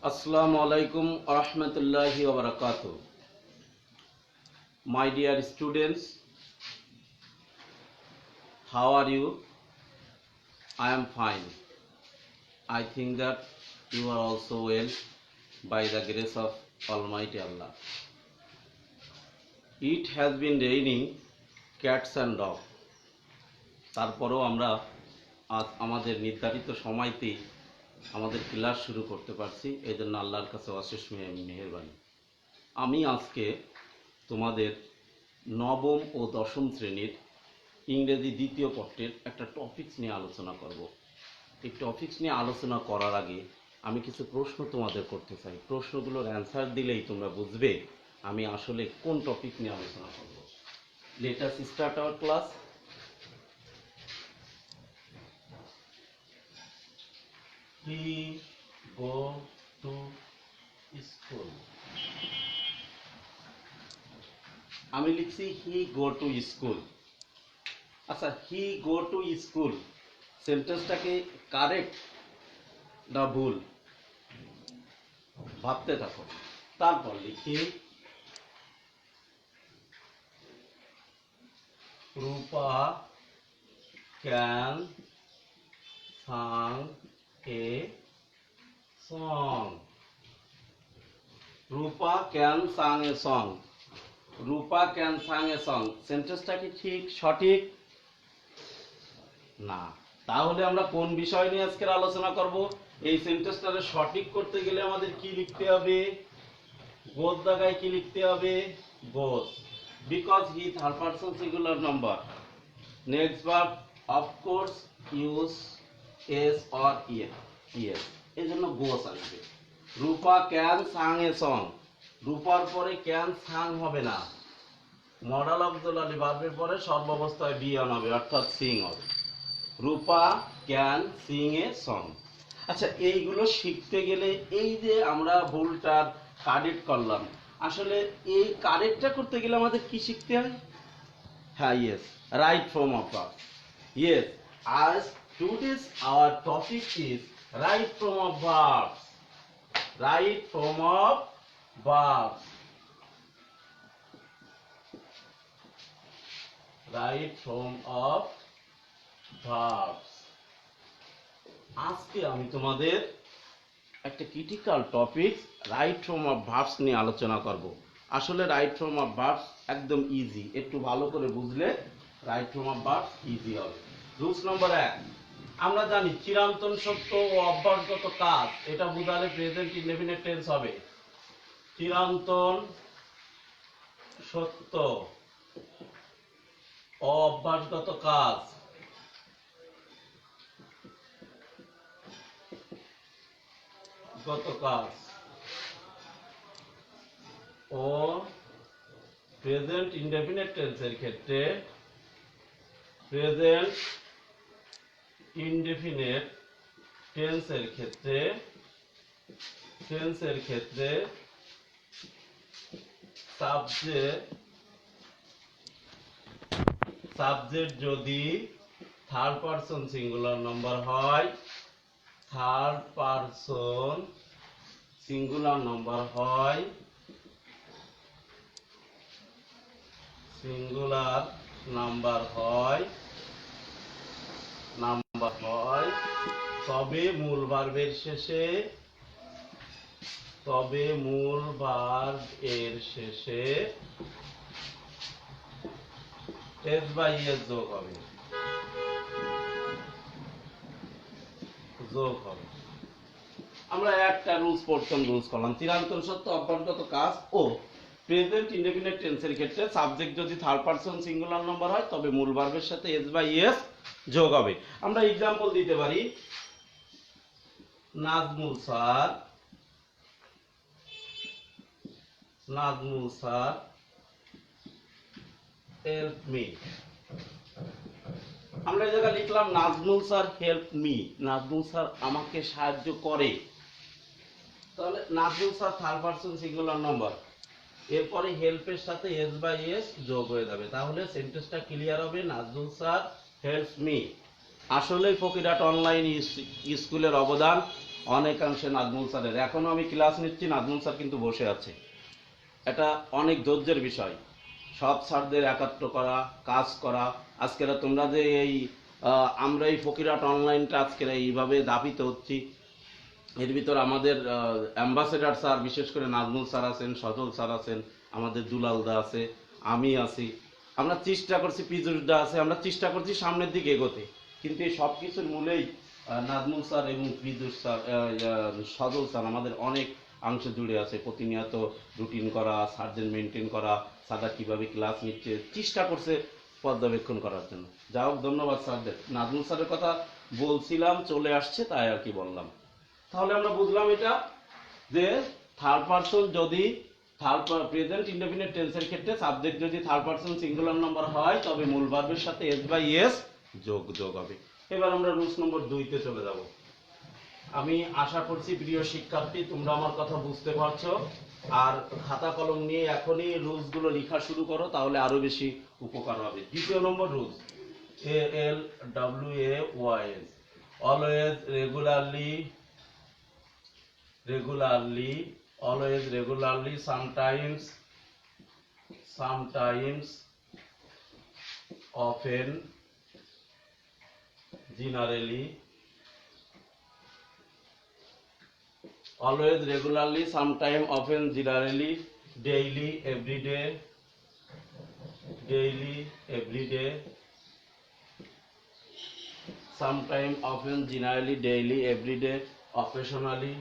Assalamu alaikum warahmatullahi wabarakatuh. My dear students, how are you? I am fine. I think that you are also well by the grace of Almighty Allah. It has been raining cats and dogs. তারপরেও আমরা আজ আমাদের নির্ধারিত সময়তেই আমাদের class শুরু করতে পারছি, এই জন্য আল্লাহর কাছে অশেষ মেহেরবানি। আমি আজকে তোমাদের নবম ও দশম শ্রেণীর ইংরেজি দ্বিতীয় পত্রের একটা টপিকস নিয়ে আলোচনা করব। এই টপিকস নিয়ে আলোচনা করার আগে আমি কিছু প্রশ্ন তোমাদের করতে চাই। প্রশ্নগুলোর অ্যান্সার দিলেই তোমরা বুঝবে আমি আসলে কোন টপিক নিয়ে আলোচনা করব। Let us start our class. He go to school. আমি লিখছি হি গো টু স্কুল। আচ্ছা, হি গো টু স্কুল সেন্টেন্সটাকে কারেক্ট না ভুল ভাবতে থাকো। তারপর লিখি Rupa can sang a song. Rupa can sang a song. Rupa can sang a song সেন্টেন্সটা কি ঠিক সঠিক না? তাহলে আমরা কোন বিষয় নিয়ে আজকের আলোচনা করব? এই সেন্টেন্সটাকে সঠিক করতে গেলে আমাদের কি লিখতে হবে? গোস জায়গায় কি লিখতে হবে? Goes, because he third person singular number. Next verb of course use s or yes, এই জন্য গোস আসবে। রূপা ক্যান সাং এ সং, রূপার পরে ক্যান সাং হবে না, মডাল অক্সিলারি ভার্বের পরে সর্বাবস্থায় বি অন হবে, অর্থাৎ সিং হবে। রূপা ক্যান সিং এ সং। আচ্ছা, এইগুলো শিখতে গেলে এই যে আমরা ভুলটা কারেক্ট করলাম, আসলে এই কারেক্টটা করতে গেলে আমাদের কি শিখতে হয়? হ্যাঁ, yes, right form of verb. Yes, আজ today's our topic is right form of verbs. Right form of verbs. Right form of verbs. আজকে আমি তোমাদের একটা critical topic right form of verbs নিয়ে আলোচনা করব। আসলে রাইট ফর্ম অফ ভার্বস একদম ইজি, একটু ভালো করে বুঝলে right form of verbs easy হবে। রুলস নম্বর 1, আমরা জানি চিরান্তন সত্য ও অভ্যাসগত কাজ, এটা বোঝালে প্রেজেন্ট ইনডেফিনিট টেন্স হবে। চিরান্তন সত্য ও অভ্যাসগত কাজ, গত কাজ ও প্রেজেন্ট ইনডেফিনিট টেন্সের ক্ষেত্রে, প্রেজেন্ট ইনডেফিনিট টেন্সের ক্ষেত্রে সাবজেক্ট যদি থার্ড পারসন সিঙ্গুলার নাম্বার হয়, থার্ড পারসন সিঙ্গুলার নাম্বার হয়, সিঙ্গুলার নাম্বার হয়, তবে মূল ভার্বের শেষে, এস বাই এস যোগ হবে। আমরা একটা প্রথম রুলস করলাম, চিরান্তন সত্য অভ্যাসগত কাজ ও প্রেজেন্ট ইনডেফিনিট টেন্সের ক্ষেত্রে সাবজেক্ট যদি থার্ড পারসন সিঙ্গুলার নাম্বার হয় তবে মূল ভার্বের সাথে এস বাই এস যোগ হবে। আমরা এক্সাম্পল দিতে পারি, নাজমুল স্যার হেল্প মি। আমরা এই জায়গায় লিখলাম Nazmul sir help me, Nazmul sir আমাকে সাহায্য করে। তাহলে Nazmul sir third person singular number, এরপরে হেল্পের সাথে এস বাই এস যোগ হয়ে যাবে, তাহলে সেন্টেন্সটা ক্লিয়ার হবে, নাজমুল স্যার হেল্পস মি। আসলে ফকিরহাট অনলাইন স্কুলের অবদান অনেকাংশে নাজমুল স্যারের। এখনো আমি ক্লাস নিচ্ছি, নাজমুল স্যার কিন্তু বসে আছে। এটা অনেক ধৈর্যের বিষয়, সব স্যারদের একাত্ম করা, কাজ করা। আজকের তোমরা যে এই আমরা এই ফকিরহাট অনলাইনটা আজকের এইভাবে দাবিত হচ্ছি, এর ভিতর আমাদের অ্যাম্বাসেডার স্যার, বিশেষ করে নাজমুল স্যার আছেন, সজল স্যার আছেন, আমাদের দুলালদা আছে, আমি আছি। আমরা চেষ্টা করছি, পিজুসদা আছে, আমরা চেষ্টা করছি সামনের দিকে এগোতে। কিন্তু এই সব কিছুর মূলেই নাজমুল স্যার এবং পিজুস স্যার, সজল স্যার আমাদের অনেক অংশ জুড়ে আছে। প্রতিনিয়ত রুটিন করা, স্যারদের মেনটেন করা, স্যাররা কীভাবে ক্লাস নিচ্ছে চেষ্টা করছে পর্যবেক্ষণ করার জন্য। যা হোক, ধন্যবাদ স্যারদের। নাজমুল স্যারের কথা বলছিলাম, চলে আসছে তাই আর কি বললাম। তাহলে আমরা বুঝলাম এটা যে থার্ড পারসন যদি প্রেজেন্ট ইনডেফিনিট টেন্সের ক্ষেত্রে সাবজেক্ট যদি থার্ড পারসন সিঙ্গুলার নাম্বার হয় তবে মূল ভার্বের সাথে এস বাই এস যোগ হবে। এবার আমরা রুলস নম্বর 2 তে চলে যাব। আমি আশা করছি প্রিয় শিক্ষার্থী তোমরা আমার কথা বুঝতে পারছো, আর খাতা কলম নিয়ে এখনই রুলস গুলো লেখা শুরু করো, তাহলে আরো বেশি উপকার হবে। দ্বিতীয় number rules, ALWAYS, always, regularly, sometimes, often, generally. Always, regularly, sometime, often, generally. Daily, every day. Sometime, often, generally, daily, every day, occasionally.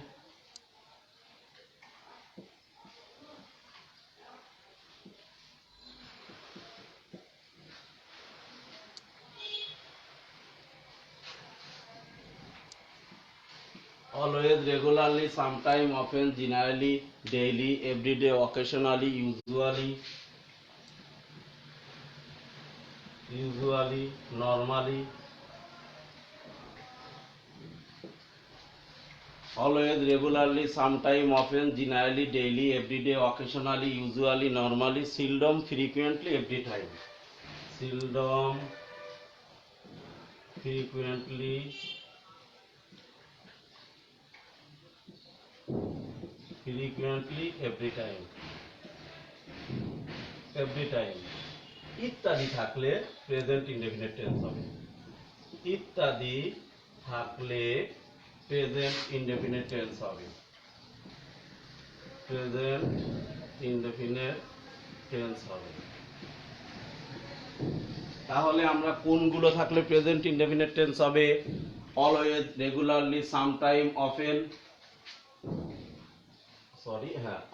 Always, regularly, sometime, often, generally, daily, every day, occasionally, usually, normally. Always, regularly, sometime, often, generally, daily, every day, occasionally, usually, normally. Seldom, frequently, every time. Seldom, frequently, every time. ইত্যাদি থাকলে present indefinite tense হবে। ইত্যাদি থাকলে present indefinite tense হবে। Present indefinite tense হবে। তাহলে আমরা কোনগুলো থাকলে প্রেজেন্ট ইনডেফিনিট টেন্স হবে? Always, regularly, sometime, often,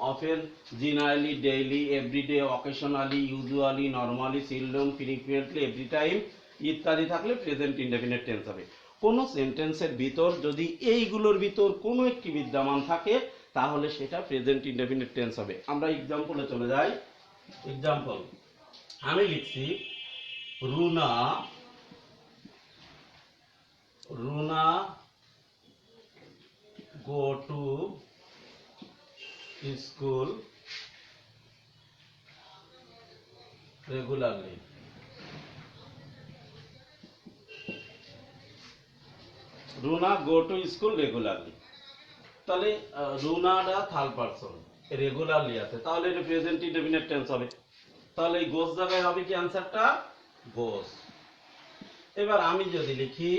often, generally, daily, everyday, occasionally, usually, normally, seldom, frequently, every time ইত্যাদি থাকলে প্রেজেন্ট ইনডেফিনিট টেন্স হবে। কোন সেন্টেন্সের ভিতর যদি এইগুলোর ভিতর কোনো একটি বিদ্যমান থাকে তাহলে সেটা প্রেজেন্ট ইনডেফিনিট টেন্স হবে। আমরা এক্সাম্পলে চলে যাই। এক্সাম্পল, আমি লিখছি Runa go to school regularly. Runa go to school regularly। তাহলে রুনাটা থার্ড পারসন, রেগুলারলি আছে, তাহলে এটা প্রেজেন্ট ইনডেফিনিট টেন্স হবে। তাহলে এই গোস জায়গায় হবে কি অ্যানসারটা? গোস। এবার আমি যদি লিখি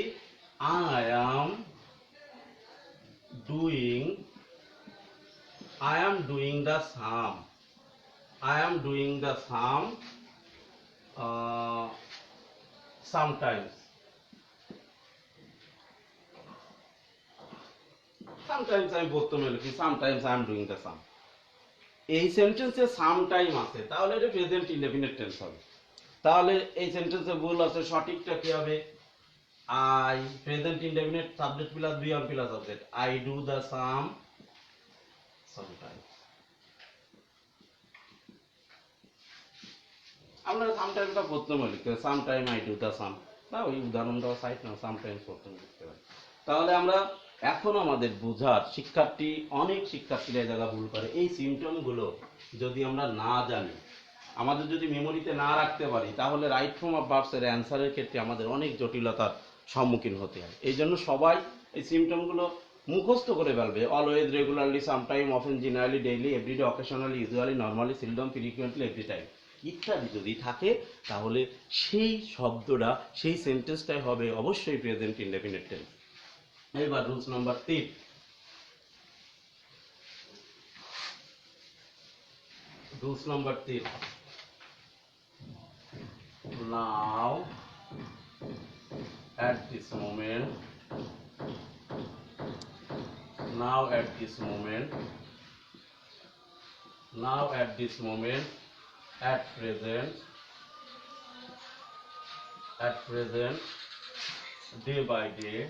I am doing the sum, sometimes আমি প্রথমে লিখি sometimes I am doing the sum। এই সেন্টেন্সে সামটাইম আছে, তাহলে এটা প্রেজেন্ট ইনডেফিনিট টেন্স হবে। তাহলে এই সেন্টেন্সে ভুল আছে, সঠিকটা কি হবে? I, present indefinite, subject plus be-on plus object, I do the sum sometimes। আমরা সামটাইমটা প্রথমে লিখতে হবে, sometime I do the sum, না ওই উদাহরণটা সাইড না, সামটাইমস প্রথমে লিখতে হবে। তাহলে আমরা এখন আমাদের বোঝার, অনেক শিক্ষার্থীরা এই জায়গা ভুল করে। এই সিমটমগুলো যদি আমরা না জানি, আমাদের যদি মেমোরিতে না রাখতে পারি, তাহলে রাইট ফর্ম অফ ভার্বসের অ্যান্সারের ক্ষেত্রে আমাদের অনেক জটিলতার সম্মুখীন হতে হয়। এই জন্য সবাই এই সিমটমগুলো মুখস্থ করে ফেলবে। Always, regularly, sometime, often, generally, daily, everyday, occasionally, usually, normally, seldom, frequently, every time ইত্যাদি যদি থাকে তাহলে সেই শব্দটা, সেই সেন্টেন্সটাই হবে অবশ্যই প্রেজেন্ট ইনডেফিনিট টেন্স। এবার rules number 3। Rules number 3. Now, at this moment, at present, day by day,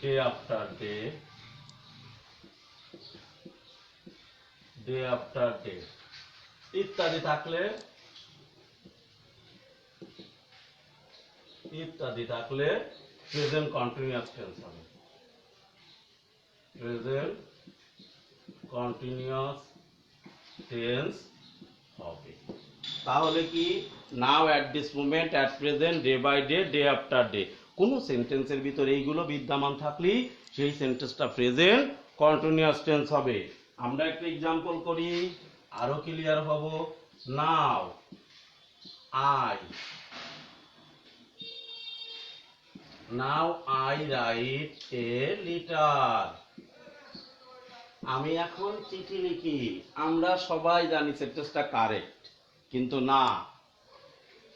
day after day, ইত্যাদি থাকলে প্রেজেন্ট কন্টিনিউয়াস টেন্স হবে। প্রেজেন্ট কন্টিনিউয়াস টেন্স হবে। তাহলে কি, now, at this moment, at present, day by day, day after day, কোনো সেন্টেন্সের ভিতরে এইগুলো বিদ্যমান থাকলেই সেই সেন্টেন্সটা প্রেজেন্ট কন্টিনিউয়াস টেন্স হবে। আমরা একটা এক্সাম্পল করি, আরো ক্লিয়ার হব। Now I write a letter. আমি এখন চিঠি লিখি। আমরা সবাই জানি সেন্টেন্সটা কারেক্ট, কিন্তু না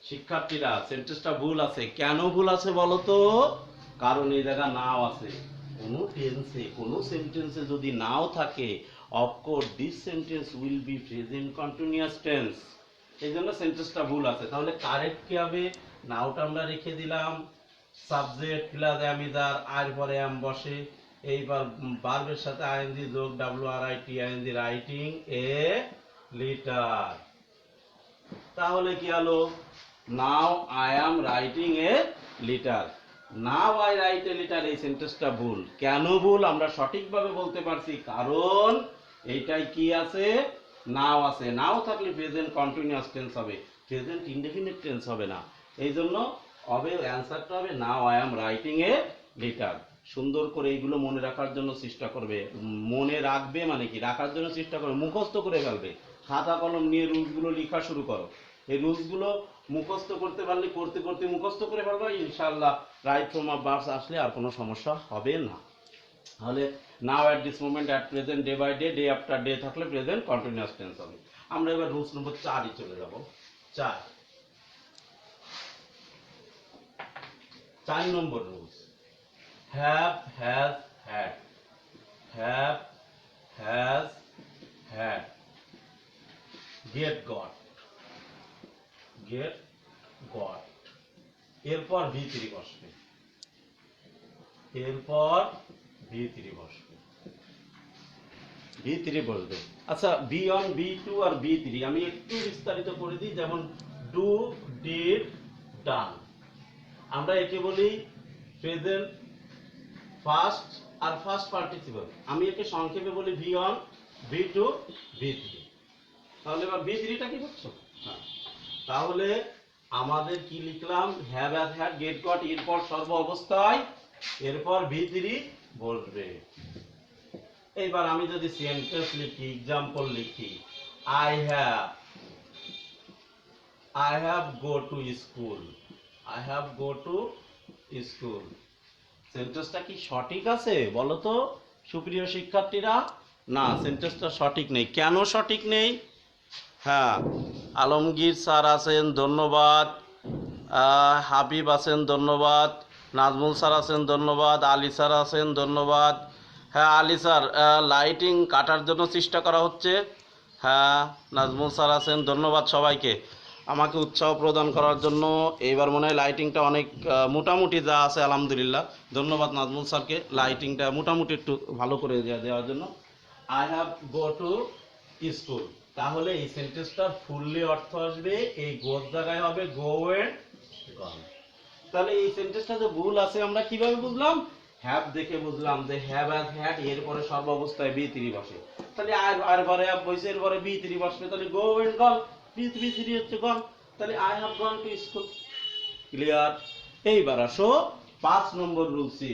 শিক্ষার্থীরা, সেন্টেন্সটা ভুল আছে। কেন ভুল আছে বলো তো? কারণ এই জায়গা নাও আছে। কোনো টেন্সে, কোনো সেন্টেন্সে যদি নাও থাকে, of course this sentence will be present continuous tense. এই জন্য সেন্টেন্সটা ভুল আছে। তাহলে কারেক্ট কি হবে? নাওটা আমরা রেখে দিলাম, সাবজেক্ট প্লাস অ্যাম ইজার, আর পরে অ্যাম বসে, এইবার ভার্বের সাথে আইএনজি যোগ, WRIT রাইটিং এ লেটার। তাহলে কি হলো? Now I am writing a letter. Now I write a letter, এই সেন্টেন্সটা ভুল। কেন ভুল আমরা সঠিকভাবে বলতে পারছি? কারণ এইটাই কি আছে? নাও আছে। নাও থাকলে প্রেজেন্ট কন্টিনিউয়াস টেন্স হবে, প্রেজেন্ট ইনডেফিনিট টেন্স হবে না। এই জন্য হবে অ্যান্সারটা হবে now I am writing a letter. সুন্দর করে এইগুলো মনে রাখার জন্য চেষ্টা করবে। মনে রাখবে মানে কি, রাখার জন্য চেষ্টা করবে, মুখস্থ করে ফেলবে। খাতা কলম নিয়ে রুলসগুলো লেখা শুরু করো। এই রুলসগুলো মুখস্থ করতে পারলে, করতে করতে মুখস্থ করে ফেলবে, ইনশাআল্লাহ রাইট ফর্ম অফ ভার্বস আসলে আর কোনো সমস্যা হবে না। তাহলে now, at this moment, at present, day by day, day after day থাকলে প্রেজেন্ট কন্টিনিউয়াস টেন্স হবে। আমরা এবার রুলস নম্বর 4 চলে যাব। 4 number rules, have, has, had. Have, has, had, get, got, এরপর V3 বসবে, V3 বসবে। আচ্ছা, B1, B2 আর B3 আমি একটু বিস্তারিত করে দিই। যেমন ডু, ডিড, ডান। আমরা একে বলি প্রেজেন্ট ফার্স্ট আর ফার্স্ট পার্টিসিপল। আমি একে সংক্ষেপে বলি V1, V2, V3। তাহলে এবার V3টা কি করছো? হ্যাঁ, তাহলে আমাদের কি লিখলাম? Have, has, had, get, got, এরপর সর্ব অবস্থায়, এরপর V3 বসবে। এইবার আমি যদি সেন্টেন্স লিখি, এক্সাম্পল লিখি, I have go to school. সেন্টেন্সটা কি সঠিক আছে বলো তো সুপ্রিয় শিক্ষার্থীরা? না, সেন্টেন্সটা সঠিক নেই। কেন সঠিক নেই? হ্যাঁ, আলমগীর স্যার আছেন, ধন্যবাদ। হাবিব আছেন, ধন্যবাদ। নাজমুল স্যার আছেন, ধন্যবাদ। আলী স্যার আছেন, ধন্যবাদ। হ্যাঁ আলী স্যার, লাইটিং কাটার জন্য চেষ্টা করা হচ্ছে। হ্যাঁ, নাজমুল স্যার আছেন, ধন্যবাদ সবাইকে আমাকে উৎসাহ প্রদান করার জন্য। এইবার মনে হয় লাইটিংটা অনেক মোটামুটি যা আছে আলহামদুলিল্লাহ। ধন্যবাদ নাজমুল স্যারকে লাইটিংটা মোটামুটি একটু ভালো করে দেওয়ার জন্য। I have go to school, তাহলে এই সেন্টেন্সটার ফুললি অর্থ আসবে, এই গোর জায়গায় হবে গো এন্ড গন। তাহলে এই সেন্টেন্সটা যে ভুল আছে আমরা কিভাবে বুঝলাম? হ্যাভ দেখে বুঝলাম যে হ্যাভ হ্যাজ হ্যাড, এরপরে সর্ব অবস্থায় B3 বসে। তাহলে আর পরে হ্যাভ বসে, এরপরে B3 বসবে, তাহলে গো এন্ড গন, B3 হচ্ছে গন। তাহলে I have gone to school. Clear? এইবার আসো 5 নম্বর রুল সি।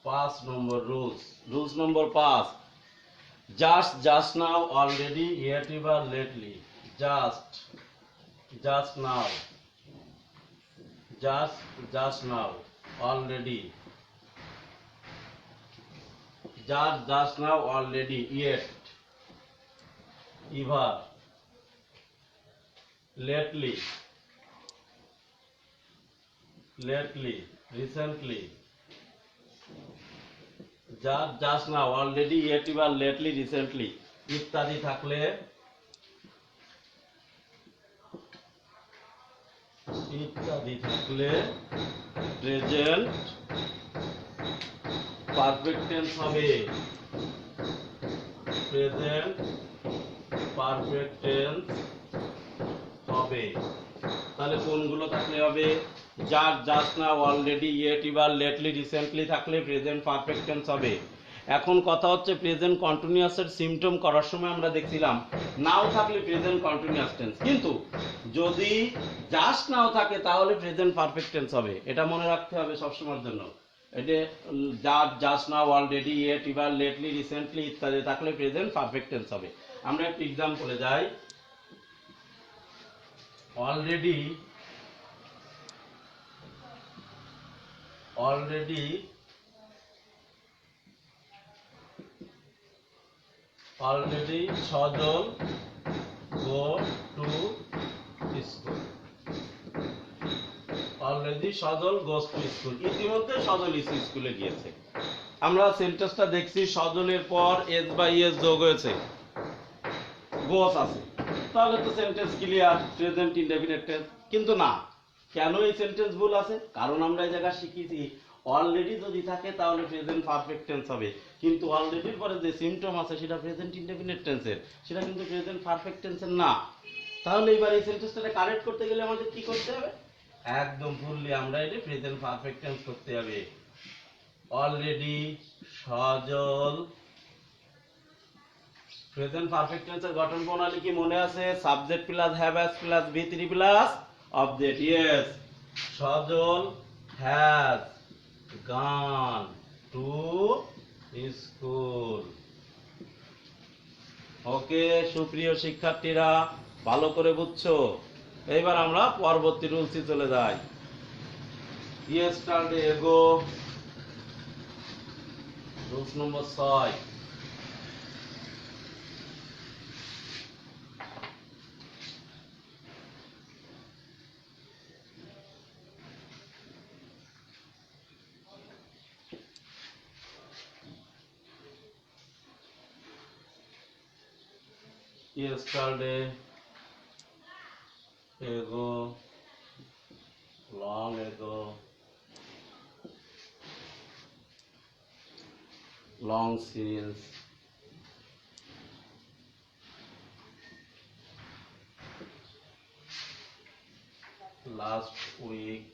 5 নম্বর রুলস নম্বর 5, just now, already, yet, ever, lately, just now, just now, already, just now, already, yet, ever, lately, recently, just now, already, yet, ever, lately, recently ইত্যাদি থাকলে present perfect tense হবে। Present perfect tense হবে। তাহলে কোনগুলো থাকলে হবে? Just now, already, yet, ever, lately, recently থাকলে present perfect tense হবে। এখন কথা হচ্ছে প্রেজেন্ট কন্টিনিউয়াসের সিম্পটম করার সময় আমরা দেখছিলাম নাও থাকলে প্রেজেন্ট কন্টিনিউয়াস টেন্স, কিন্তু যদি জাস্ট নাও থাকে তাহলে প্রেজেন্ট পারফেক্ট টেন্স হবে। এটা মনে রাখতে হবে সবসময়ের জন্য। এটা just now, already, yet, ever, lately, recently ইত্যাদি থাকলে প্রেজেন্ট পারফেক্ট টেন্স হবে। আমরা একটা এক্সাম্পলে যাই। already Sajal go to school, already Sajal goes to school, ইতিমধ্যে সজল স্কুলে গিয়েছে। আমরা সেন্টেন্সটা দেখছি সজলের পর এস বাই এস যোগ হয়েছে, গোস আছে, তাহলে তো sentence clear, present indefinite tense. কিন্তু না, কেন এই সেন্টেন্স ভুল আছে? কারণ আমরা এই জায়গায় শিখেছি অলরেডি যদি থাকে তাহলে প্রেজেন্ট পারফেক্ট টেন্স হবে, কিন্তু অলরেডির পরে যে সিম্পটম আছে সেটা প্রেজেন্ট ইনডেফিনিট টেন্সের, সেটা কিন্তু প্রেজেন্ট পারফেক্ট টেন্সের না। তাহলে এবার এই সেন্টেন্সটা কারেক্ট করতে গেলে আমাদের কি করতে হবে? একদম ফুললি আমরা এটা প্রেজেন্ট পারফেক্ট টেন্স করতে হবে। অলরেডি সজল, প্রেজেন্ট পারফেক্ট টেন্সের গঠন প্রণালী কি মনে আছে? Subject plus have has plus V3 plus object. Yes, Sajal has gone to school। ওকে সুপ্রিয় শিক্ষার্থীরা, ভালো করে বুঝছো? এইবার আমরা পরবর্তী রুলসে চলে যাই। yesterday ago, রুলস নম্বর 6। yesterday ago, long ago, long since, last week,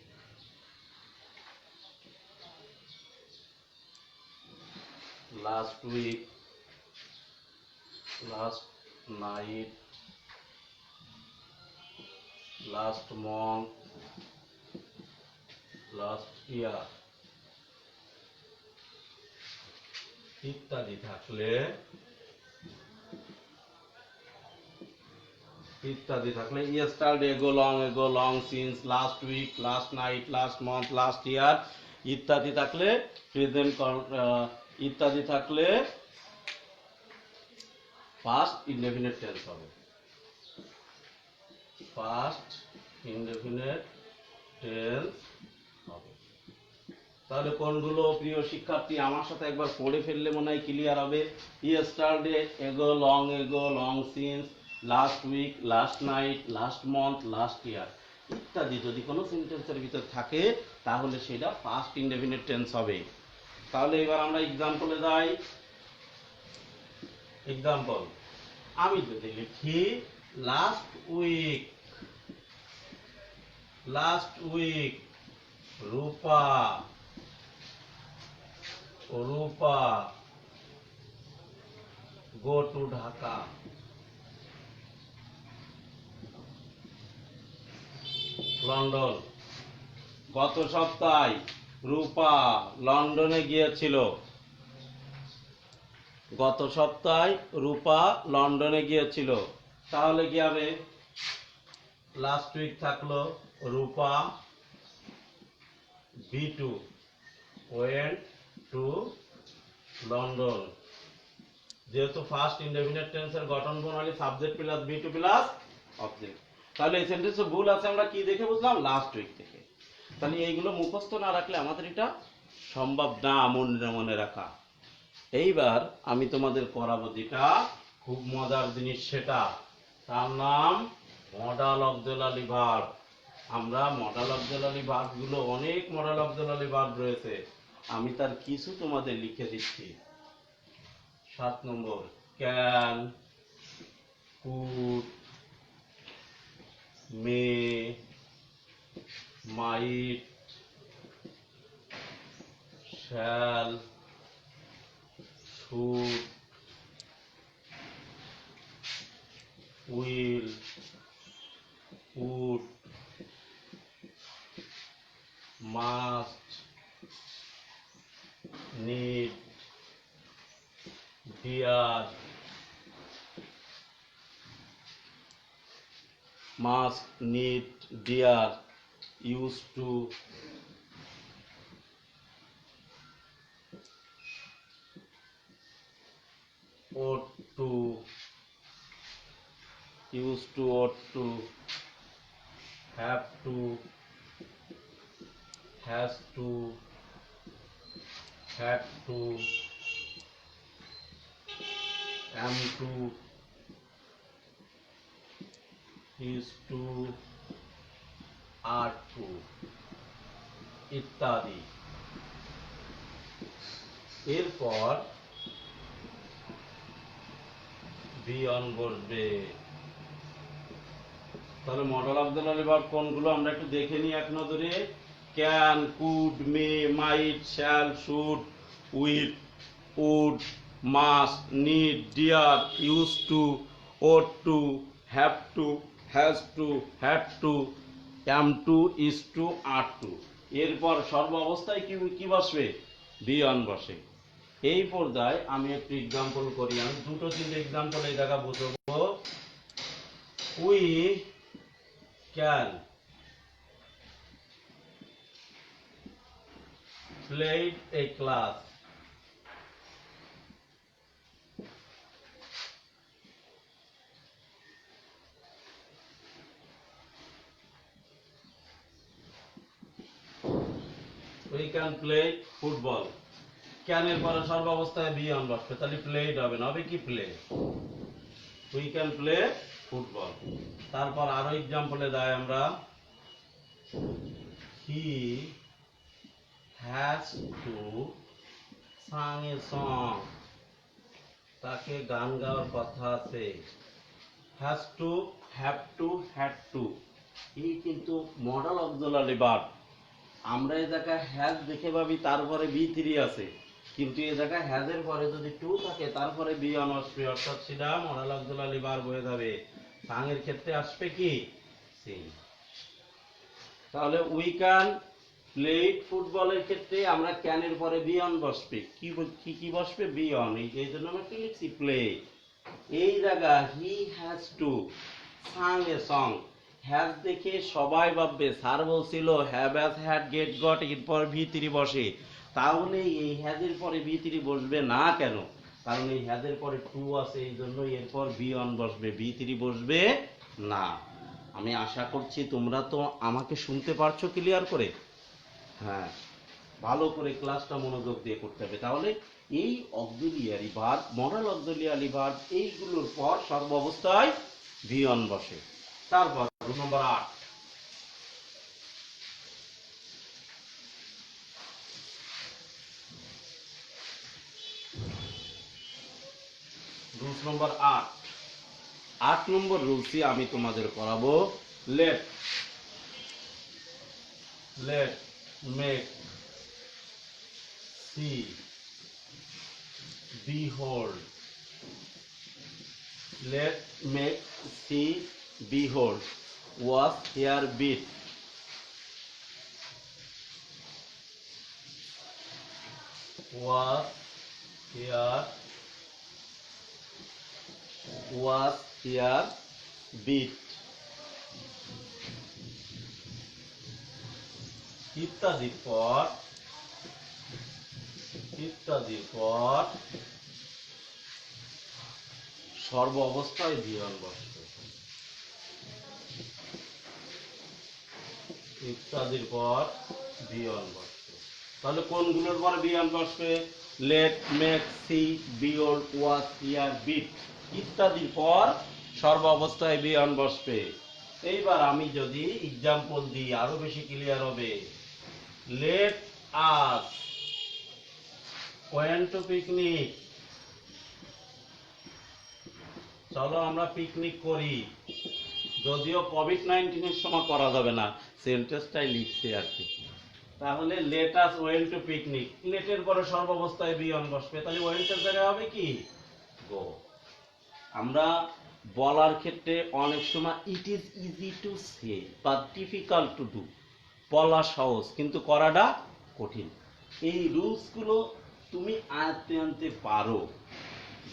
last night, last month, last year ইত্যাদি থাকলে yesterday ago, long since, last week, last night, last month, last year ইত্যাদি থাকলে প্রেজেন্ট ইত্যাদি থাকলে ফার্স্ট ইনডেফিনিট টেন্স হবে। First indefinite tense হবে। তাহলে কোনগুলো প্রিয় শিক্ষার্থী আমার সাথে একবার পড়ে ফেললে মনে হয় ক্লিয়ার হবে। yesterday ago, long since, last week, last night, last month, last year ইত্যাদি যদি কোনো সেন্টেন্সের ভিতর থাকে তাহলে সেটা ফার্স্ট ইনডেফিনিট টেন্স হবে। তাহলে এবার আমরা এক্সাম্পলে যাই। এক্সাম্পল, আমি যদি লিখি last week Rupa go to Dhaka. London, গত সপ্তাহে রূপা লন্ডনে গিয়েছিল। গত সপ্তাহে রূপা লন্ডনে গিয়েছিল, তাহলে কি হবে? লাস্ট উইক থাকলো রূপা B2 went to লন্ডন। যেহেতু ফার্স্ট ইনডেফিনিট টেন্সের গঠন প্রণালী subject plus B2 plus object, তাহলে এই সেন্টেন্সে ভুল আছে আমরা কি দেখে বুঝলাম? লাস্ট উইক থেকে। তাহলে এইগুলো মুখস্থ না রাখলে আমাদের এটা সম্ভব না মনে রাখা। এইবার আমি তোমাদের করাবো যেটা খুব মজার জিনিস, সেটা তার নাম মডাল অক্সিলারি ভার্ব। আমরা মডাল অক্সিলারি ভার্ব গুলো, অনেক মডাল অক্সিলারি ভার্ব রয়েছে, আমি তার কিছু তোমাদের লিখে দিচ্ছি। 7 number, can, could, may, might, shall, should, will, would, must, need, dear, must, need, dear, used to, ought to, used to, ought to, have to, has to, had to, am to, is to, are to ইত্যাদি। এরপর B on বসবে। তাহলে modal auxiliary verb কোনগুলো আমরা একটু দেখে নিই এক নজরে। Can, could, may, might, shall, should, will, would, must, need, dare, use to, ought to, have to, has to, had to, am to, is to, are to. এরপর সর্ব অবস্থায় কি বসবে? বি অন বসে। এই পর্যায়ে আমি একটু এক্সাম্পল করি, আমি দুটো তিনটে এক্সাম্পল এই জায়গা বুঝবো। We can played a class. We can play football. ক্যানের পরে সর্বাবস্থায় বি অন বসবে, তাহলে প্লেড হবে না, হবে কি? Play. We can play football. তারপর আরো এক্সাম্পলে যাই আমরা। He has to sang a song. তাকে গান গাওয়ার কথা আছে। Has to, have to, had to, এই কিন্তু মডেল অক্সিলারি ভার্ব। আমরা এই জায়গায় হ্যাজ দেখে ভাবি তারপরে B3 আছে, কিন্তু এই জায়গায় হ্যাজ এর পরে যদি টু থাকে তারপরে বি অন আসবে, অর্থাৎ সেটা মডেল অক্সিলারি ভার্ব হয়ে যাবে। সাং এর ক্ষেত্রে আসবে কি? সিং। তাহলে উই ক্যান প্লেড ফুটবলের ক্ষেত্রে আমরা ক্যানের পরে বি অন বসবে। কি বসবে? V one. এই জন্য আমরা কি লিখছি? প্লে। এই জায়গা he has to sang a song. Has দেখে সবাই ভাববে স্যার বলছিল have has had get got, এরপর V3 বসে। তাহলে এই হ্যাজের পরে V3 বসবে না কেন? কারণ এই হ্যাজের পরে টু আছে, এই জন্য এরপর বি অন বসবে, V3 বসবে না। আমি আশা করছি তোমরা তো আমাকে শুনতে পারছো ক্লিয়ার করে। হ্যাঁ, ভালো করে ক্লাসটা মনোযোগ দিয়ে করতে হবে। তাহলে এই auxiliary verb, model auxiliary verb, এইগুলোর পর সর্ব অবস্থায় ভি অন বসে। তারপর নম্বর 8, রুলস নম্বর 8 নম্বর রুলসই আমি তোমাদের করাবো। Let, make, see, behold, Let make see behold was here beat. Was here beat ইত্যাদির পর সর্ব অবস্থায় বিয়ন বসবে। ইত্যাদির পর বিয়ন বসবে। তাহলে কোনগুলোর পর বিয়ন বসবে? লেট মেক সি বিয়ল ওয়াজ হিয়ার বিট ইত্যাদির পর সর্ব অবস্থায় বিয়ন বসবে। এইবার আমি যদি এক্সাম্পল দিই আরো বেশি ক্লিয়ার হবে। Late us went to picnic, চলো আমরা পিকনিক করি। যদিও কোভিড-19 সময় করা যাবে না, সেন্টেন্সটাই লিখছে আর কি। তাহলে let us went to picnic, লেটের পরে সর্বাবস্থায় বিয়ন বসবে, তাহলে ওয়েন্টের জায়গায় হবে কি গো। আমরা বলার ক্ষেত্রে অনেক সময় it is easy to say but difficult to do, বলা সহজ কিন্তু করাটা কঠিন। এই রুলসগুলো তুমি আয়ত্তে আনতে পারো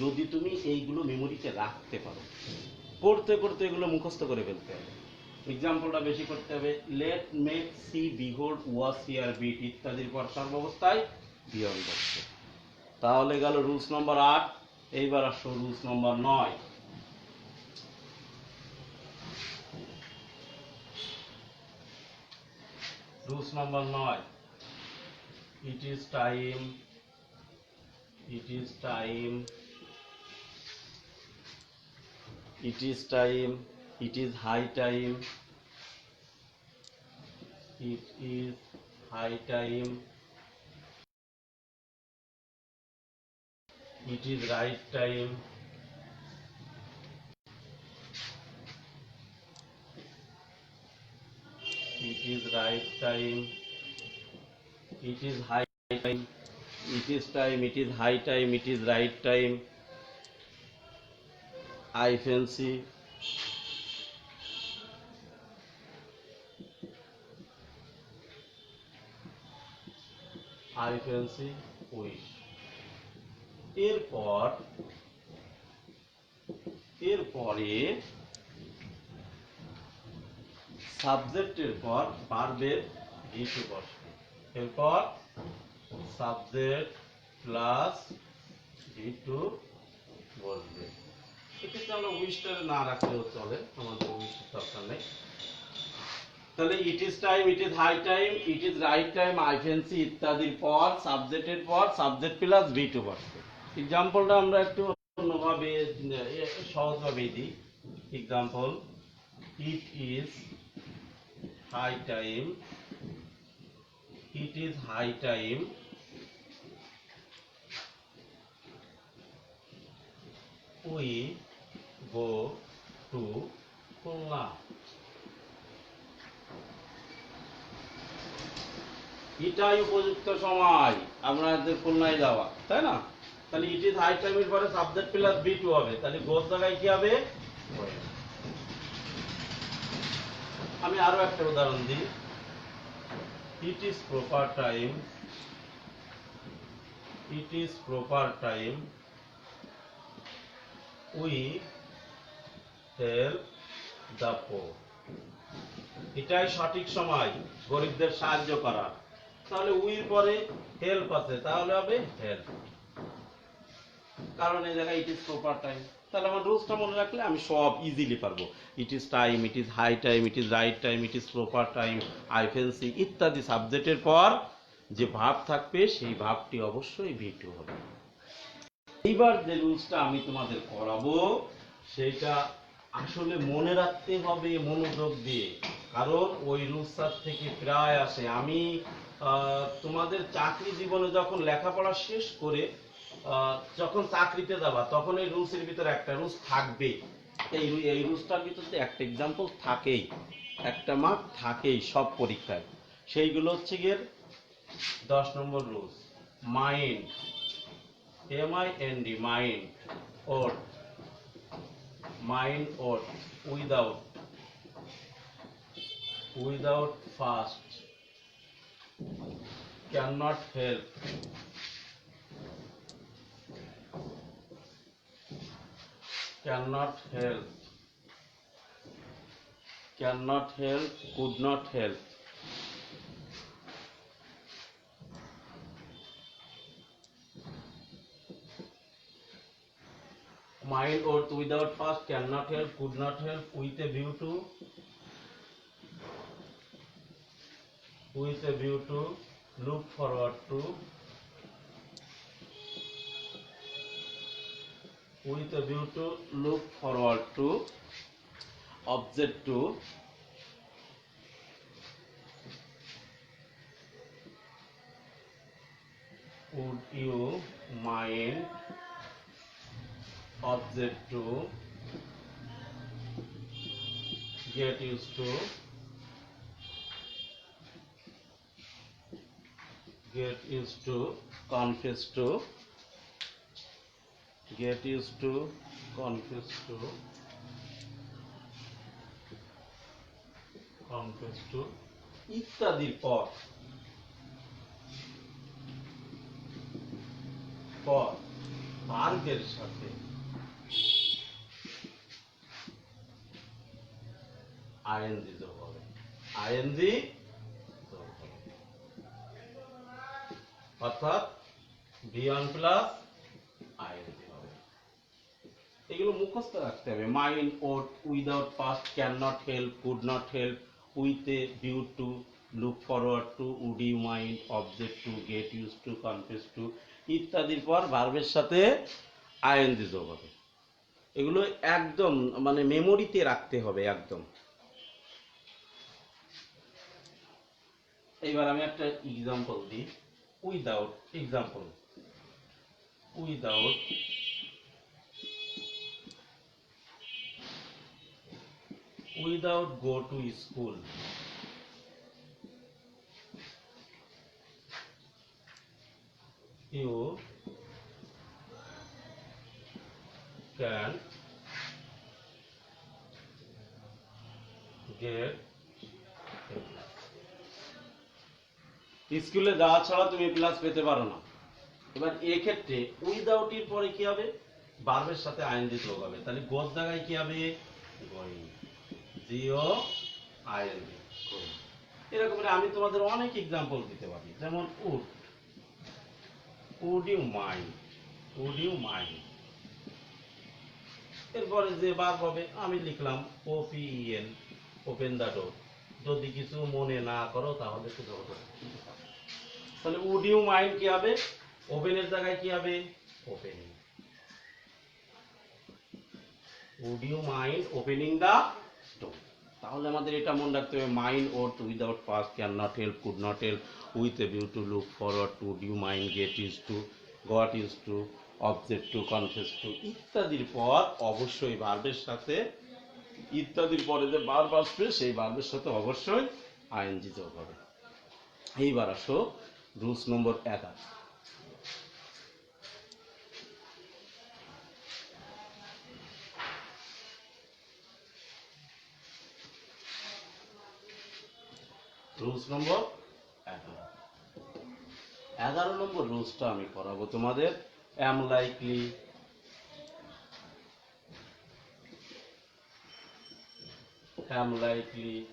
যদি তুমি এইগুলো মেমোরিতে রাখতে পারো। পড়তে পড়তে এগুলো মুখস্থ করে ফেলতে হবে। এক্সাম্পলটা বেশি করতে হবে। Let make see behold watch hear bid ইত্যাদির পর সর্বাবস্থায় বিয়ন বসবে। তাহলে গেল রুলস নম্বর 8। এইবার আসো rules number 9। Rules number 9, it is time, it is time, it is time, it is high time, it is high time, it is right time, it is right time, it is high time, it is time, it is high time, it is right time, I fancy, I fancy wish। এরপরে সাবজেক্টের পর ভার্বের V2 বসবে। এরপর subject plus V2 বসবে। এক্ষেত্রে আমরা wish না রাখলেও চলে, আমাদের উইশের দরকার নেই। তাহলে it is time, it is high time, it is right time, I fancy ইত্যাদির পর সাবজেক্টের পর সাবজেক্ট প্লাস ভিটু বসবে। এক্সাম্পলটা আমরা একটু অন্যভাবে সহজভাবে দিই। Example, it is high time, it is high time we go to Khulna। এটাই উপযুক্ত সময় আপনাদের খুলনায় যাওয়া, তাই না? তাহলে ইট ইজ হাই টাইমের পরে সাবজেক্ট প্লাস বি টু হবে, তাহলে গোর জায়গায় কি হবে? আমি আরো একটা উদাহরণ দিই। It is proper time, it is proper time we help the poor। এটাই সঠিক সময় গরিবদের সাহায্য করা। তাহলে উইর পরে হেল্প আছে, তাহলে হবে হেল্প, কারণ এই জায়গায় ইট ইজ প্রপার টাইম। তাহলে আমার রুলসটা মনে রাখলে আমি সব ইজিলি পারবো। It is time, it is high time, it is right time, it is proper time, I fancy ইত্যাদি সাবজেক্টের পর যে ভাব থাকবে সেই ভাবটি অবশ্যই ভিটু হবে। এইবার যে রুলসটা আমি তোমাদের করাবো সেটা আসলে মনে রাখতে হবে মনোযোগ দিয়ে, কারণ ওই রুলসটার থেকে প্রায় আসে। আমি তোমাদের চাকরি জীবনে যখন লেখাপড়া শেষ করে যখন চাকরিতে যাবা তখন এই রুলসের ভিতরে একটা রুলস থাকবে। এই রুলসটার ভিতরে একটা এক্সাম্পল থাকেই, একটা মার্ক থাকেই সব পরীক্ষায়। সেইগুলো হচ্ছে গিয়ে 10 number rules, mind, MIND, mind, or mind or without fast, cannot help, cannot help, cannot help, could not help. Mind or without fast, cannot help, could not help, with a view to, with a view to, look forward to, with a view to, look forward to, object to, would you mind, object to, get used to, get used to, confess to, get used to, confess to, confess to ইত্যাদির পর ভার্বের সাথে ING যোগ হবে, ING যোগ হবে, অর্থাৎ V1 plus ING হবে। এগুলো মুখস্থ রাখতে হবে। Mind worth without past, can not help, could not help, with a view to, look forward to, would you mind, object to, get use to, confess to ইত্যাদির পর ভার্বের সাথে আইএনজি যোগ হবে। এগুলো একদম মানে মেমোরিতে রাখতে হবে একদম। এইবার আমি একটা এক্সাম্পল দিই। Without, example, without without go to school, you can get স্কুলে যাওয়া ছাড়া তুমি প্লাস পেতে পারো না। এবার এই ক্ষেত্রে উইদাউট এর পরে কি হবে, ভার্বের সাথে আইএনজি যোগ হবে, তাহলে গোর জায়গায় কি হবে, গোয়িং, জিও আইএনজি। এরকম আমি তোমাদের অনেক এক্সাম্পল দিতে পারি, যেমন would, would you mind, would you mind. এরপরে যে ভার্ব হবে আমি লিখলাম ওপিএন, ওপেন দ্য ডোর। যদি কিছু মনে না করো তাহলে শুধু হবে, তাহলে উড ইউ মাইন্ড কি হবে, ওপেনের জায়গায় কি হবে, opening, would you mind opening the door. তাহলে আমাদের এটা মনে রাখতে হবে, mind worth without past, can not help, could not help, with a view to, look forward to, would you mind, get use to, got use to, object to, confess to ইত্যাদির পর অবশ্যই ভার্বের সাথে, ইত্যাদির পরে যে ভার্ব আসবে সেই ভার্বের সাথে অবশ্যই আইএনজি যোগ হবে। এইবার আসো রুলস নম্বর 11। রুলস নম্বর 11 নম্বর রুলসটা আমি করাবো তোমাদের। am likely, am likely,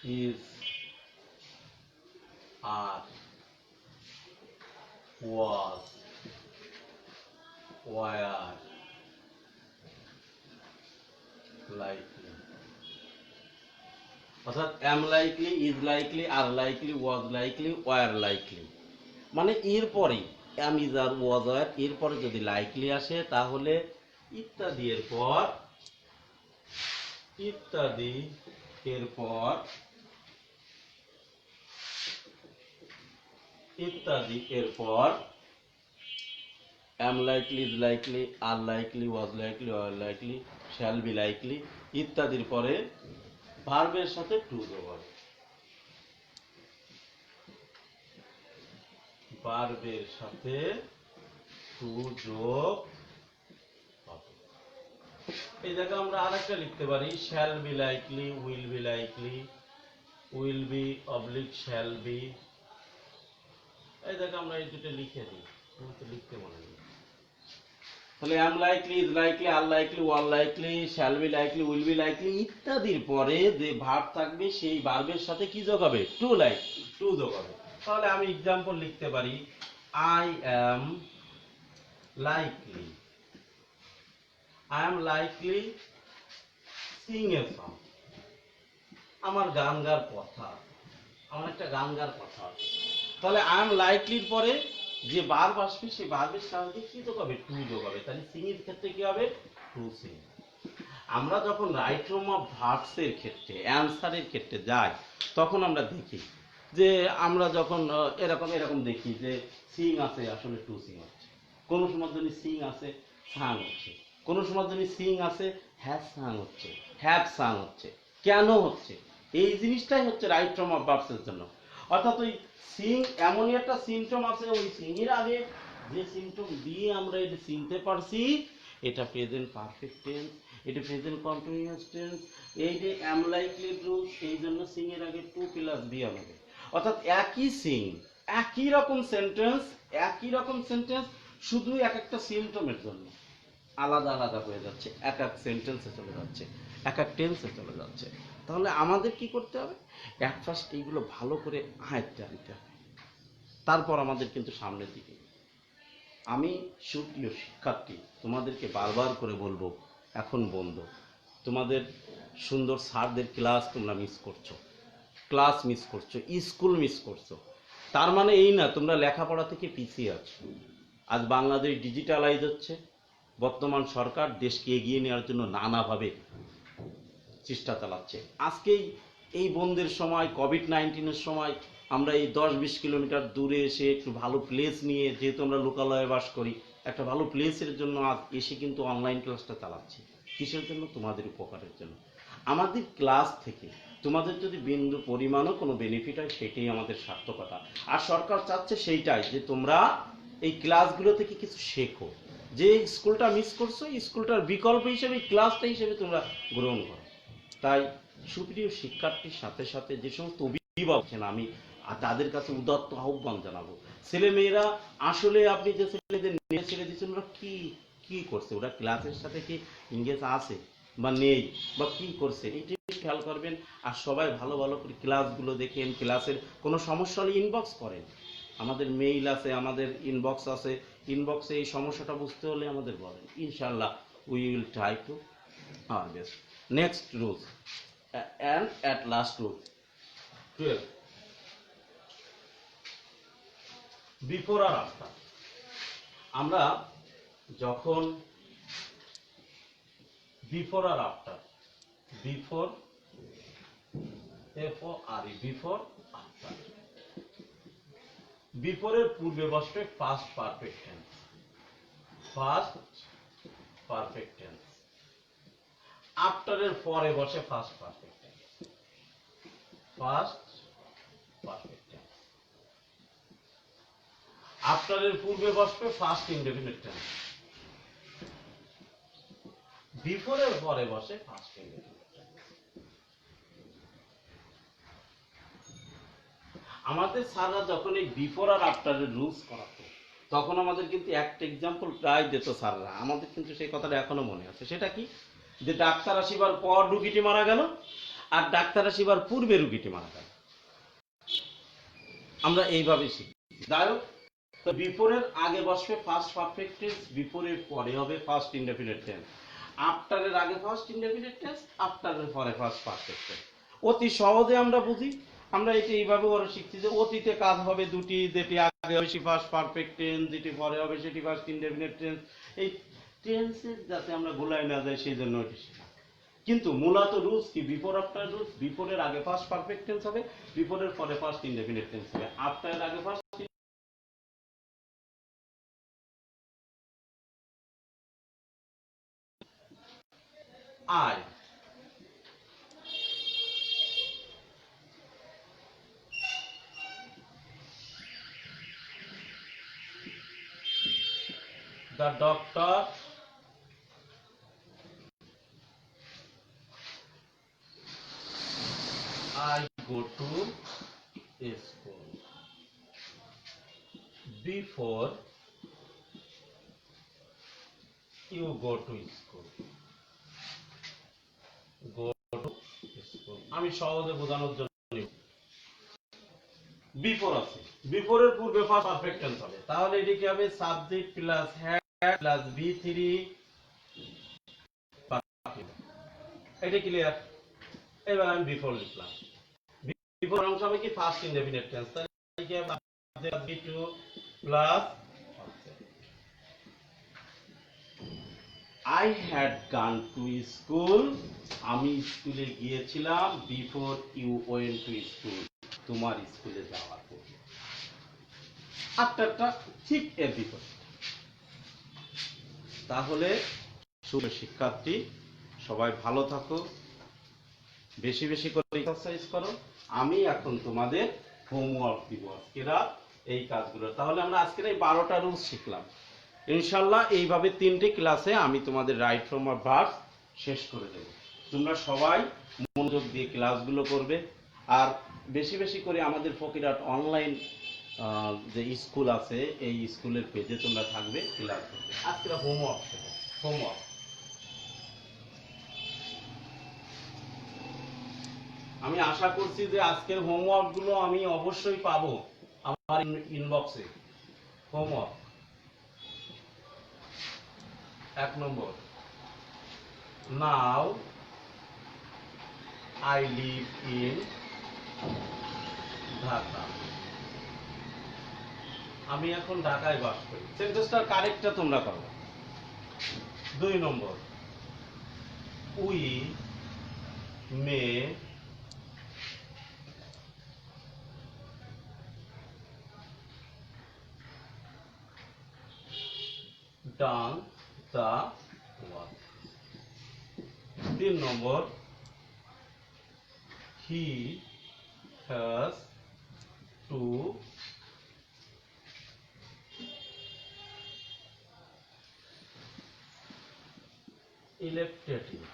is, are, was, were, likely। অর্থাৎ am likely, is likely, are likely, was likely, were likely, মানে এরপরে am, is, are, was, were এরপরে যদি likely আসে তাহলে ইত্যাদি এরপর, ইত্যাদি এরপর, ইত্যাদি এরপর am likely, is likely, are likely, was likely, were likely, shall be likely ইত্যাদির পরে ভার্বের সাথে টু যোগ হবে, ভার্বের সাথে টু যোগ হবে। এই জায়গায় আমরা আরেকটা লিখতে পারি shall be likely, will be oblique shall be. এই জায়গায় আমরা এই দুটো লিখে দিই, তো লিখতে মনে নেই। তাহলে am likely, is likely, are likely, were likely, shall be likely, will be likely ইত্যাদির পরে যে ভার্ব থাকবে সেই ভার্বের সাথে কি যোগ হবে? টু যোগ হবে। তাহলে আমি एग्जांपल লিখতে পারি I am likely sing a song. আমার গান গার কথা, আমার একটা গান গার কথা আছে। তাহলে I am likely এর পরে যে ভার্ব আসবে সেই ভার্বের সাথে কি যোগ হবে? টু যোগ হবে। তাহলে সিং এর ক্ষেত্রে কি হবে? টু সিং। আমরা যখন রাইট ফর্ম অফ ভার্বস এর ক্ষেত্রে অ্যানসারের ক্ষেত্রে যাই তখন আমরা দেখি যে আমরা যখন এরকম দেখি যে সিং আছে, আসলে টু সিং হচ্ছে। কোন সময় যদি সিং আছে সাং হচ্ছে, কোন সময় যদি সিং আছে হ্যাজ সাং হচ্ছে, হ্যাভ সাং হচ্ছে। কেন হচ্ছে? এই জিনিসটাই হচ্ছে রাইট ফর্ম অফ ভার্বস এর জন্য। অর্থাৎ ওই সিং এমনই একটা সিম্পটম আছে, ওই সিং এর আগে যে সিম্পটম দিয়ে আমরা এটা চিনতে পারছি এটা প্রেজেন্ট পারফেক্ট টেন্স, এটা প্রেজেন্ট কন্টিনিউয়াস টেন্স। এই যে am likely রুল, এই জন্য সিং এর আগে টু প্লাস বি হবে। অর্থাৎ একই সিং, একই রকম সেন্টেন্স শুধু এক একটা সিম্পটমের জন্য আলাদা আলাদা হয়ে যাচ্ছে, এক এক সেন্টেন্সে চলে যাচ্ছে, এক এক টেন্সে চলে যাচ্ছে। তাহলে আমাদের কি করতে হবে? এট ফার্স্ট এইগুলো ভালো করে আয়ত্তে আনতে হবে, তারপর আমাদের কিন্তু সামনের দিকে। আমি সুপ্রিয় শিক্ষার্থী, তোমাদেরকে বারবার করে বলবো এখন বন্ধ। তোমাদের সুন্দর স্যারদের ক্লাস তোমরা মিস করছো, স্কুল মিস করছো। তার মানে এই না তোমরা লেখাপড়া থেকে পিছিয়ে আছো। আজ বাংলাদেশ ডিজিটালাইজ হচ্ছে, বর্তমান সরকার দেশকে এগিয়ে নেওয়ার জন্য নানাভাবে চেষ্টা চালাচ্ছে। আজকেই এই বন্ধের সময়, কোভিড-19 সময় আমরা এই 10-20 কিলোমিটার দূরে এসে একটু ভালো প্লেস নিয়ে, যেহেতু আমরা লোকালয়ে বাস করি, একটা ভালো প্লেসের জন্য আজ এসে কিন্তু অনলাইন ক্লাসটা চালাচ্ছি। কিসের জন্য? তোমাদের উপকারের জন্য। আমাদের ক্লাস থেকে তোমাদের যদি বিন্দু পরিমাণও কোনো বেনিফিট হয় সেটাই আমাদের সার্থকতা। আর সরকার চাচ্ছে সেইটাই, যে তোমরা এই ক্লাসগুলো থেকে কিছু শেখো। যে স্কুলটা মিস করছো, স্কুলটার বিকল্প হিসেবে ক্লাসটা হিসেবে তোমরা গ্রহণ করো। তাই সুপ্রিয় শিক্ষার্থীর সাথে সাথে যে সমস্ত অভিভাবক আছেন, আমি তাদের কাছে উদাত্ত আহ্বান জানাবো, ছেলে মেয়েরা আসলে আপনি যে ছেলেদের নিয়ে ছেড়ে দিচ্ছেন ওরা কি করছে, ওরা ক্লাসের সাথে কি ইংগেজ আছে বা নেই বা কি করছে, এইটাই খেয়াল করবেন। আর সবাই ভালো ভালো করে ক্লাসগুলো দেখেন, ক্লাসের কোনো সমস্যা হলে ইনবক্স করেন। আমাদের মেইল আছে, আমাদের ইনবক্স আছে, ইনবক্সে এই সমস্যাটা বুঝতে হলে আমাদের বলেন, ইনশাল্লাহ we will try to our best. Next rule and at last rule 12. Before or after. আমরা যখন before or after, before F-O-R-E, before after. Before এর পূর্বে বসবে past perfect tense, past perfect tense. After এর পরে বসে past perfect tense, past perfect tense. After এর পূর্বে বসবে past indefinite tense, before এর পরে বসে past indefinite tense. আমাদের স্যাররা যখন এই বিফোর আর আফটার এর রুলস করাতো তখন আমাদের কিন্তু একটা এক্সাম্পল প্রায় দিত স্যাররা, আমাদের কিন্তু সেই কথাটা এখনো মনে আছে। সেটা কি? যে ডাক্তার আসিবার পর রুগীটি মারা গেল আর ডাক্তার আসিবার পূর্বে রুগীটি মারা গেল, আমরা এইভাবে শিখি। যাই হোক, তো বিফোরের আগে বসবে ফার্স্ট পারফেক্ট টেন্স, বিফোরের পরে হবে ফার্স্ট ইনডেফিনিট টেন্স, আফটারের আগে ফার্স্ট ইনডেফিনিট টেন্স, আফটারের পরে ফার্স্ট পারফেক্ট টেন্স। অতি সহজে আমরা বুঝি, আমরা এটা এইভাবে ওরা শিখছি যে অতীতে কাজ হবে দুটি, যেটি আগে হবে সেটি ফার্স্ট পারফেক্ট টেন্স, যেটি পরে হবে সেটি ফার্স্ট ইনডেফিনিট টেন্স। এই টেন্সের যাতে আমরা গোলায় না যাই সেই জন্য এটি শেখা। কিন্তু মূলত রুলস কি? Before after rules. বিফোরের আগে ফার্স্ট পারফেক্ট টেন্স হবে, বিফোরের পরে ফার্স্ট ইনডেফিনিট টেন্স হবে, আফটারের আগে first I. The doctor go to school. Before you go to school. Go to school. আমি সহজে বোঝানোর জন্য বিফোর আছে, বিফোরের পূর্বে ফার্স্ট পারফেক্ট টেন্স হবে, তাহলে এটি কি হবে সাবজেক্ট প্লাস হ্যাড প্লাস বি3। এটা ক্লিয়ার? এবার আমি বিফোর লিখলাম। বিফোর অংশ হবে কি ফার্স্ট ইনডেফিনিট টেন্স, তাহলে কি হবে সাবজেক্ট বি2 plus I had gone to school. আমি স্কুলে গিয়েছিলাম before you went to school, তোমার স্কুলে যাওয়ার পূর্বে। আফটারটা ঠিক এর বিপরীত। তাহলে শুভ শিক্ষার্থী সবাই ভালো থাকো, বেশি বেশি করে এক্সারসাইজ করো। আমি এখন তোমাদের হোমওয়ার্ক দিব আজকের এই কাজগুলো। তাহলে আমরা আজকের এই 12টা রুলস শিখলাম। ইনশাআল্লাহ এইভাবে 3টে ক্লাসে আমি তোমাদের রাইট ফ্রম আর ভার্বস শেষ করে দেব। তোমরা সবাই মনোযোগ দিয়ে ক্লাসগুলো করবে, আর বেশি বেশি করে আমাদের ফকিরহাট অনলাইন যে স্কুল আছে এই স্কুলের পেজে তোমরা থাকবে, ক্লাস করবে। আজকের হোমওয়ার্ক শেখো, হোমওয়ার্ক। আমি আশা করছি যে আজকের হোমওয়ার্কগুলো আমি অবশ্যই পাবো আমার ইনবক্সে। Homework 1 number, now I live in Dhaka. আমি এখন ঢাকায় বাস করি। সেন্টেন্সটার কারেক্টটা তোমরা করো। 2 number, we may done the work। 3 number, he has to elected him।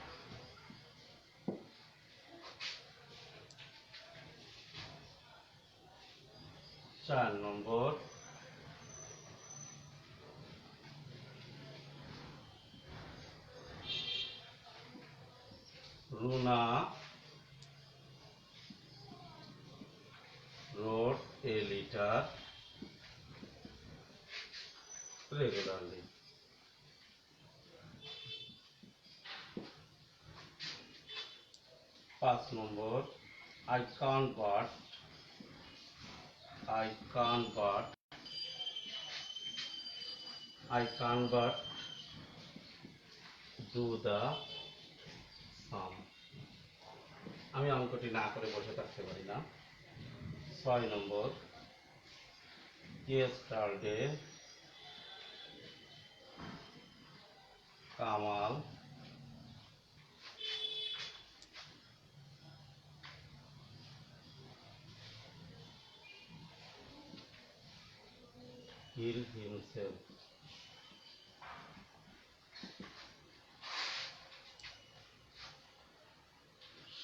4 number, Runa wrote a letter regularly। 5 number, I can't but do the sum। আমি অঙ্কটি না করে বসে থাকতে পারি না। 6 নম্বর, yesterday Kamal killed himself।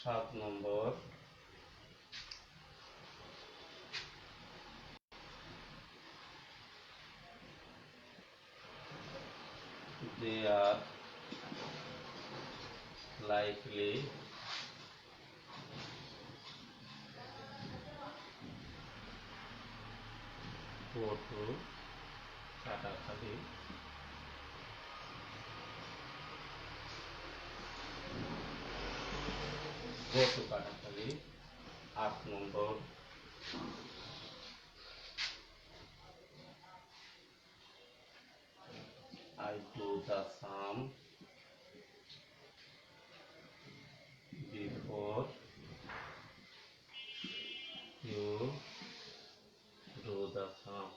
7 number, they are likely go to Katakali। 8 number, I do the sum before you do the sum।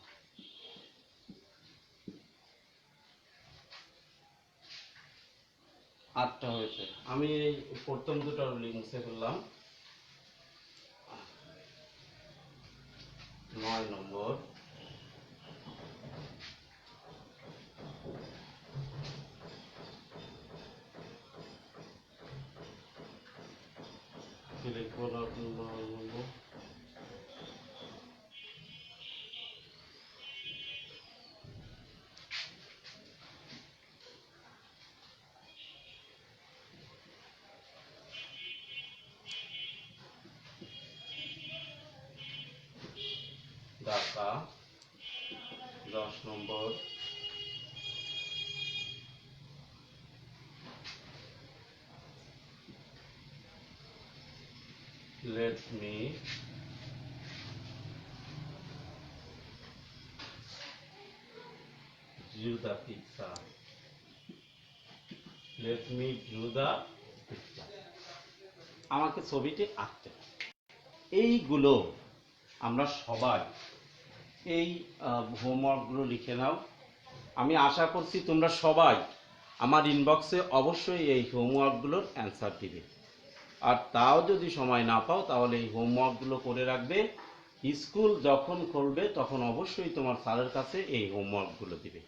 8টা হয়েছে। আমি এই প্রথম দুটো মুছে ফেললাম। 9 নম্বর, লিখবো না, ঢাকা 10 নম্বর। Let me view the picture. Let me view the picture. আমাকে ছবিটি আঁকতে হবে। এইগুলো আমরা সবাই এই হোমওয়ার্কগুলো লিখে নাও। আমি আশা করছি তোমরা সবাই আমার ইনবক্সে অবশ্যই এই হোমওয়ার্কগুলোর অ্যান্সার দিবে। আর তাও যদি সময় না পাও তাহলে এই হোমওয়ার্কগুলো করে রাখবে। স্কুল যখন খুলবে তখন অবশ্যই তোমার স্যারের কাছে এই হোমওয়ার্কগুলো দিবে।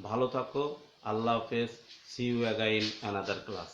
ভালো থাকো, আল্লাহ হাফেজ, see you again another class.